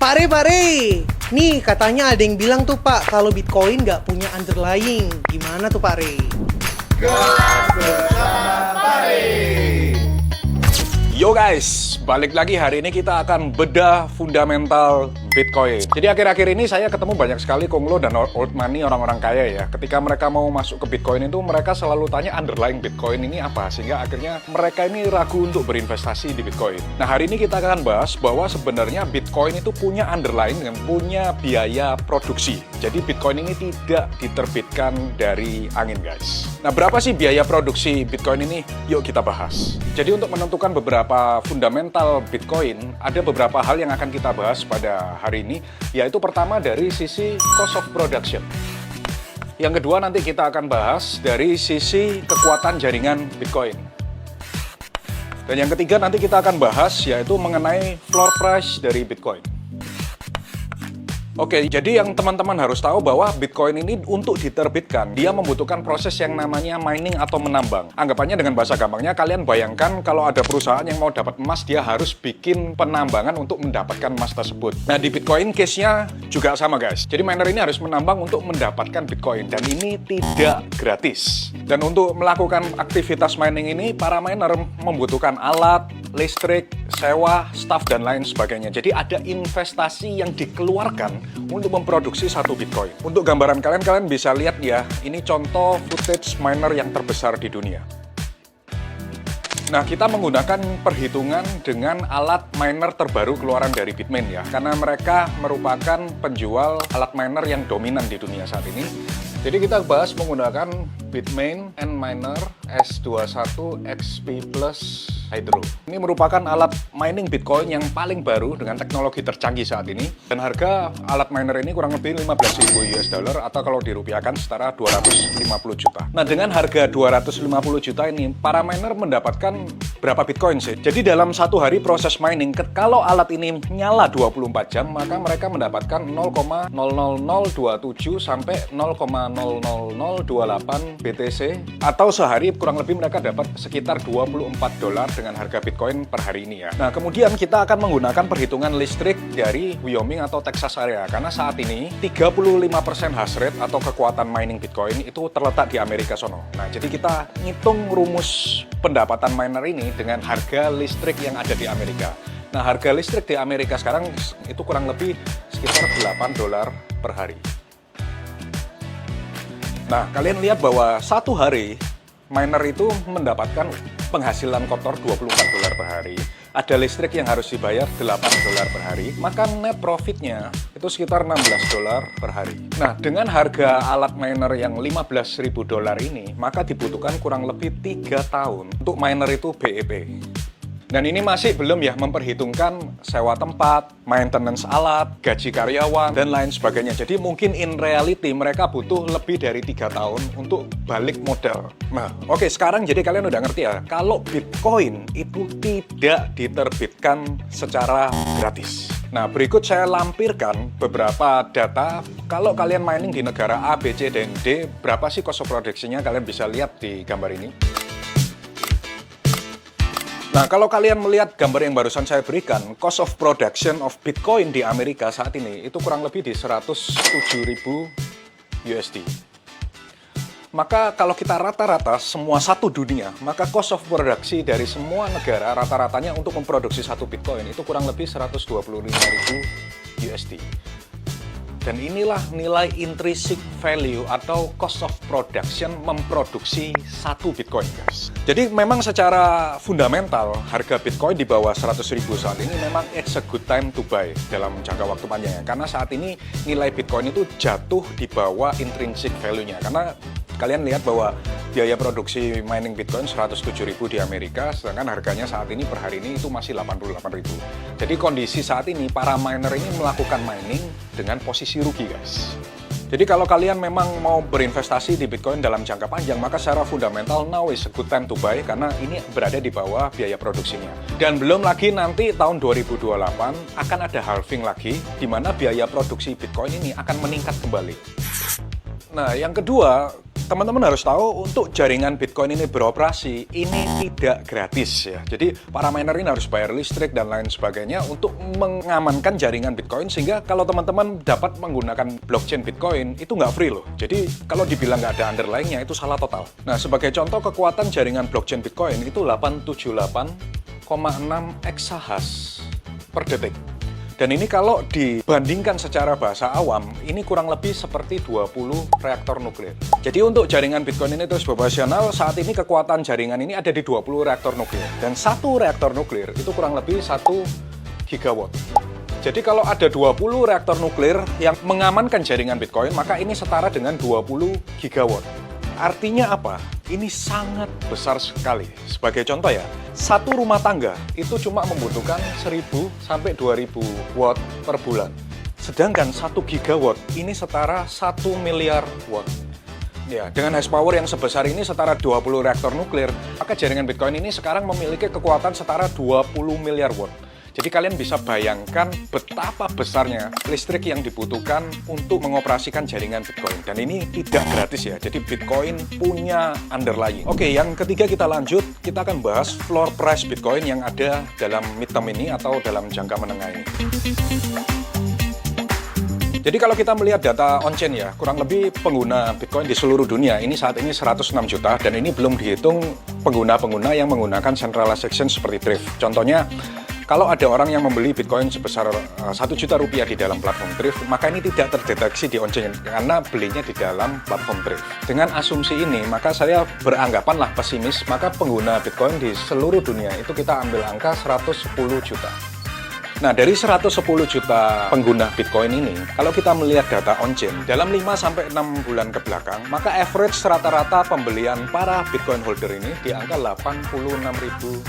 Pak Re. Nih katanya ada yang bilang tuh Pak, kalau Bitcoin nggak punya underlying. Gimana tuh Pak Re? Gerak bersama Pare. Yo guys, balik lagi. Hari ini kita akan bedah fundamental Bitcoin. Jadi akhir-akhir ini saya ketemu banyak sekali konglo dan old money, orang-orang kaya ya. Ketika mereka mau masuk ke Bitcoin itu, mereka selalu tanya underlying Bitcoin ini apa. Sehingga akhirnya mereka ini ragu untuk berinvestasi di Bitcoin. Nah hari ini kita akan bahas bahwa sebenarnya Bitcoin itu punya underlying dan punya biaya produksi. Jadi Bitcoin ini tidak diterbitkan dari angin guys. Nah berapa sih biaya produksi Bitcoin ini? Yuk kita bahas. Jadi untuk menentukan beberapa fundamental Bitcoin, ada beberapa hal yang akan kita bahas pada hari ini, yaitu pertama dari sisi cost of production. Yang kedua nanti kita akan bahas dari sisi kekuatan jaringan Bitcoin. Dan yang ketiga nanti kita akan bahas yaitu mengenai floor price dari Bitcoin. Oke, jadi yang teman-teman harus tahu bahwa Bitcoin ini untuk diterbitkan, dia membutuhkan proses yang namanya mining atau menambang. Anggapannya dengan bahasa gampangnya, kalian bayangkan kalau ada perusahaan yang mau dapat emas, dia harus bikin penambangan untuk mendapatkan emas tersebut. Nah, di Bitcoin case-nya juga sama guys. Jadi miner ini harus menambang untuk mendapatkan Bitcoin, dan ini tidak gratis. Dan untuk melakukan aktivitas mining ini, para miner membutuhkan alat, listrik, sewa, staff, dan lain sebagainya. Jadi ada investasi yang dikeluarkan untuk memproduksi satu Bitcoin. Untuk gambaran kalian bisa lihat ya, ini contoh footage miner yang terbesar di dunia. Nah, kita menggunakan perhitungan dengan alat miner terbaru keluaran dari Bitmain ya, karena mereka merupakan penjual alat miner yang dominan di dunia saat ini. Jadi kita bahas menggunakan Bitmain Antminer S21 XP Plus Hydro. Ini merupakan alat mining Bitcoin yang paling baru dengan teknologi tercanggih saat ini. Dan harga alat miner ini kurang lebih 15.000 US dollar atau kalau dirupiahkan setara 250 juta. Nah dengan harga 250 juta ini, para miner mendapatkan berapa Bitcoin sih? Jadi dalam satu hari proses mining, kalau alat ini nyala 24 jam, maka mereka mendapatkan 0,00027 sampai 0,00028 BTC, atau sehari kurang lebih mereka dapat sekitar 24 dolar dengan harga Bitcoin per hari ini ya. Nah kemudian kita akan menggunakan perhitungan listrik dari Wyoming atau Texas area, karena saat ini 35% hash rate atau kekuatan mining Bitcoin itu terletak di Amerika sono. Nah jadi kita ngitung rumus pendapatan miner ini dengan harga listrik yang ada di Amerika. Nah harga listrik di Amerika sekarang itu kurang lebih sekitar 8 dolar per hari. Nah, kalian lihat bahwa satu hari miner itu mendapatkan penghasilan kotor 24 dolar per hari. Ada listrik yang harus dibayar 8 dolar per hari. Maka net profitnya itu sekitar 16 dolar per hari. Nah, dengan harga alat miner yang 15.000 dolar ini, maka dibutuhkan kurang lebih 3 tahun untuk miner itu BEP. Dan ini masih belum ya memperhitungkan sewa tempat, maintenance alat, gaji karyawan, dan lain sebagainya. Jadi mungkin in reality mereka butuh lebih dari 3 tahun untuk balik modal. Nah, oke, sekarang jadi kalian udah ngerti ya, kalau Bitcoin itu tidak diterbitkan secara gratis. Nah, berikut saya lampirkan beberapa data. Kalau kalian mining di negara A, B, C, dan D, berapa sih cost of production-nya? Kalian bisa lihat di gambar ini. Nah, kalau kalian melihat gambar yang barusan saya berikan, cost of production of Bitcoin di Amerika saat ini itu kurang lebih di 107.000 USD. Maka kalau kita rata-rata semua satu dunia, maka cost of produksi dari semua negara rata-ratanya untuk memproduksi satu Bitcoin itu kurang lebih 125.000 USD. Dan inilah nilai intrinsic value atau cost of production memproduksi satu Bitcoin, guys. Jadi memang secara fundamental harga Bitcoin di bawah 100.000 saat ini memang it's a good time to buy dalam jangka waktu panjangnya. Karena saat ini nilai Bitcoin itu jatuh di bawah intrinsic value-nya. Karena kalian lihat bahwa biaya produksi mining Bitcoin 107.000 di Amerika, sedangkan harganya saat ini per hari ini itu masih 88.000. Jadi kondisi saat ini para miner ini melakukan mining dengan posisi rugi, guys. Jadi kalau kalian memang mau berinvestasi di Bitcoin dalam jangka panjang, maka secara fundamental now is a good time to buy karena ini berada di bawah biaya produksinya. Dan belum lagi nanti tahun 2028 akan ada halving lagi, di mana biaya produksi Bitcoin ini akan meningkat kembali. Nah, yang kedua, teman-teman harus tahu untuk jaringan Bitcoin ini beroperasi, ini tidak gratis ya. Jadi para miner ini harus bayar listrik dan lain sebagainya untuk mengamankan jaringan Bitcoin, sehingga kalau teman-teman dapat menggunakan blockchain Bitcoin itu nggak free loh. Jadi kalau dibilang nggak ada underlying-nya itu salah total. Nah, sebagai contoh kekuatan jaringan blockchain Bitcoin itu 878,6 exahash per detik. Dan ini kalau dibandingkan secara bahasa awam, ini kurang lebih seperti 20 reaktor nuklir. Jadi untuk jaringan Bitcoin ini terus proporsional, saat ini kekuatan jaringan ini ada di 20 reaktor nuklir. Dan satu reaktor nuklir itu kurang lebih 1 gigawatt. Jadi kalau ada 20 reaktor nuklir yang mengamankan jaringan Bitcoin, maka ini setara dengan 20 gigawatt. Artinya apa? Ini sangat besar sekali. Sebagai contoh ya, satu rumah tangga itu cuma membutuhkan 1000 sampai 2000 watt per bulan. Sedangkan 1 gigawatt ini setara 1 miliar watt. Ya, dengan hash power yang sebesar ini setara 20 reaktor nuklir, maka jaringan Bitcoin ini sekarang memiliki kekuatan setara 20 miliar watt. Jadi kalian bisa bayangkan betapa besarnya listrik yang dibutuhkan untuk mengoperasikan jaringan Bitcoin. Dan ini tidak gratis ya, jadi Bitcoin punya underlying. Oke, yang ketiga kita lanjut, kita akan bahas floor price Bitcoin yang ada dalam midterm ini atau dalam jangka menengah ini. Jadi kalau kita melihat data on-chain ya, kurang lebih pengguna Bitcoin di seluruh dunia ini saat ini 106 juta, dan ini belum dihitung pengguna-pengguna yang menggunakan centralized exchange seperti Thrift. Contohnya, kalau ada orang yang membeli Bitcoin sebesar 1 juta rupiah di dalam platform Thrift, maka ini tidak terdeteksi di on-chain karena belinya di dalam platform Thrift. Dengan asumsi ini, maka saya beranggapanlah pesimis, maka pengguna Bitcoin di seluruh dunia itu kita ambil angka 110 juta. Nah, dari 110 juta pengguna Bitcoin ini, kalau kita melihat data on-chain, dalam 5-6 bulan ke belakang, maka average rata-rata pembelian para Bitcoin holder ini di angka 86.000.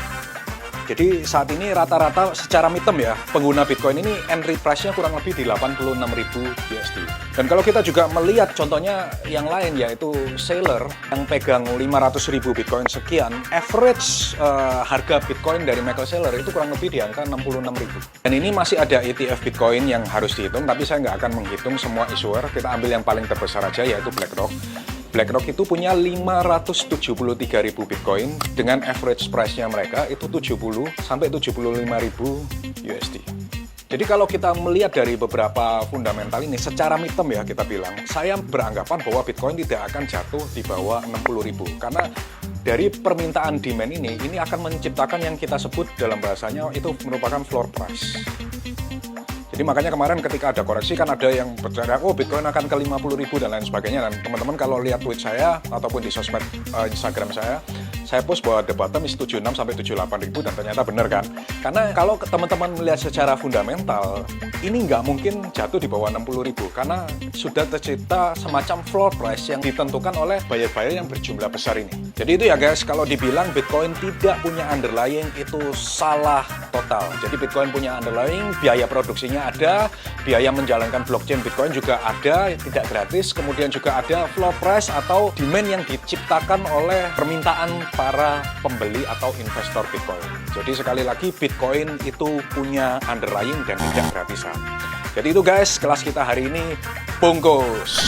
Jadi saat ini rata-rata secara midterm ya, pengguna Bitcoin ini entry price-nya kurang lebih di 86.000 USD. Dan kalau kita juga melihat contohnya yang lain, yaitu seller yang pegang 500.000 Bitcoin sekian, average harga Bitcoin dari Michael Saylor itu kurang lebih di angka 66.000. Dan ini masih ada ETF Bitcoin yang harus dihitung, tapi saya nggak akan menghitung semua issuer. Kita ambil yang paling terbesar aja, yaitu BlackRock. BlackRock itu punya 573.000 Bitcoin dengan average price-nya mereka itu 70 sampai 75.000 USD. Jadi kalau kita melihat dari beberapa fundamental ini secara midterm ya, kita bilang, saya beranggapan bahwa Bitcoin tidak akan jatuh di bawah 60.000 karena dari permintaan demand ini akan menciptakan yang kita sebut dalam bahasanya itu merupakan floor price. Jadi makanya kemarin ketika ada koreksi kan ada yang bercanda, oh Bitcoin akan ke 50.000 dan lain sebagainya. Dan teman-teman kalau lihat tweet saya ataupun di sosmed Instagram saya post bahwa the bottom is 76 sampai 78.000 dan ternyata benar kan. Karena kalau teman-teman melihat secara fundamental, ini nggak mungkin jatuh di bawah 60.000 karena sudah tercipta semacam floor price yang ditentukan oleh buyer-buyer yang berjumlah besar ini. Jadi itu ya guys, kalau dibilang Bitcoin tidak punya underlying itu salah total. Jadi Bitcoin punya underlying, biaya produksinya ada, biaya menjalankan blockchain Bitcoin juga ada, tidak gratis, kemudian juga ada floor price atau demand yang diciptakan oleh permintaan para pembeli atau investor Bitcoin. Jadi sekali lagi Bitcoin itu punya underlying dan tidak gratisan. Jadi itu guys, kelas kita hari ini bungkus.